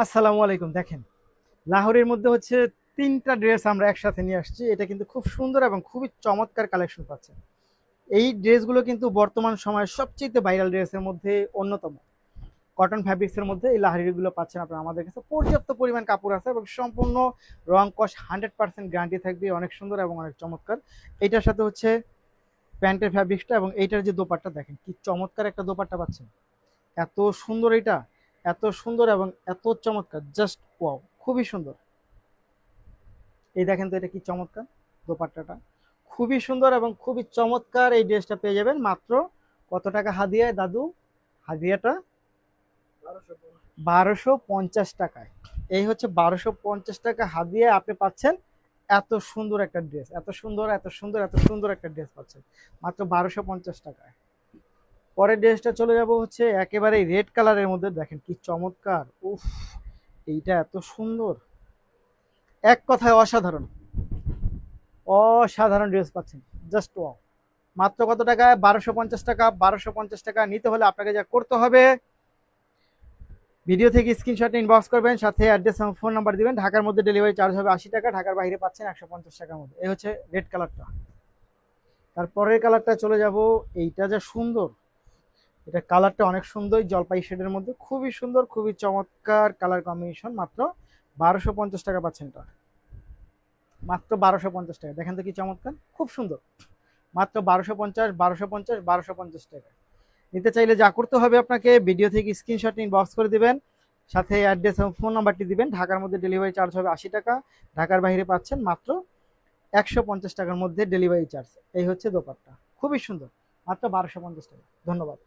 আসসালামু আলাইকুম। দেখেন, লাহোরের মধ্যে হচ্ছে ৩টা ড্রেস আমরা একসাথে নিয়ে আসছি। এটা কিন্তু খুব সুন্দর এবং খুবই চমৎকার কালেকশন পাচ্ছেন। এই ড্রেসগুলো কিন্তু বর্তমান সময়ের সবচেয়ে ভাইরাল ড্রেসের মধ্যে অন্যতম। কটন ফ্যাব্রিক্সের মধ্যে এই লাহোরিগুলো পাচ্ছেন আপনারা আমাদের কাছে। পর্যাপ্ত পরিমাণ কাপড় আছে এবং সম্পূর্ণ রং কস 100% গ্যারান্টি থাকবে। অনেক সুন্দর এবং অনেক চমৎকার। এইটার সাথে হচ্ছে প্যান্টের ফ্যাব্রিক্সটা এবং এইটার যে দোপাট্টা দেখেন কি চমৎকার একটা দোপাট্টা পাচ্ছেন। এত সুন্দর এটা, এত সুন্দর এবং এত চমৎকার, জাস্ট ওয়াও, খুবই সুন্দর। এই দেখেন তো এটা কি চমৎকার দোপাট্টাটা, খুবই সুন্দর এবং খুবই চমৎকার। এই ড্রেসটা পেয়ে যাবেন মাত্র কত টাকা হাদিয়ায় দাদু? হাদিয়াটা 1250 টাকায়। এই হচ্ছে 1250 টাকা হাদিয়া আপনি পাচ্ছেন। এত সুন্দর একটা ড্রেস, এত সুন্দর এত সুন্দর এত সুন্দর একটা ড্রেস পাচ্ছেন মাত্র 1250 টাকায়। পরের ড্রেসটা চলে যাব হচ্ছে একেবারে রেড কালারের মধ্যে। দেখেন কি চমৎকার, উফ, এইটা এত সুন্দর, এক কথায় অসাধারণ। অসাধারণ ড্রেস পাচ্ছেন, জাস্ট ওয়াও। মাত্র কত টাকায়? 1250 টাকা। 1250 টাকা নিতে হলে আপনাকে যা করতে হবে, ভিডিও থেকে স্ক্রিনশট ইনবক্স করবেন, সাথে অ্যাড্রেস এবং ফোন নাম্বার দিবেন। ঢাকার মধ্যে ডেলিভারি চার্জ হবে 80 টাকা, ঢাকার বাইরে পাচ্ছেন 150 টাকার মধ্যে। এই হচ্ছে রেড কালারটা। তারপরের কালারটা চলে যাব, এইটা যা সুন্দর, এটা কালারটা অনেক সুন্দর, জলপাই শেডের মধ্যে, খুবই সুন্দর, খুবই চমৎকার কালার কম্বিনেশন। মাত্র 1250 টাকা পাচ্ছেন এটা, মাত্র 1250 টাকা। দেখেন তো কি চমৎকার, খুব সুন্দর। মাত্র 1250, 1250, 1250 টাকা। নিতে চাইলে যা করতে হবে, আপনাকে ভিডিও থেকে স্ক্রিনশট ইনবক্স করে দিবেন, সাথে অ্যাড্রেস এবং ফোন নাম্বারটি দিবেন। ঢাকার মধ্যে ডেলিভারি চার্জ হবে 80 টাকা, ঢাকার বাইরে পাচ্ছেন মাত্র 150 টাকার মধ্যে ডেলিভারি চার্জ। এই হচ্ছে দোপাট্টা, খুবই সুন্দর, মাত্র 1250 টাকা। ধন্যবাদ।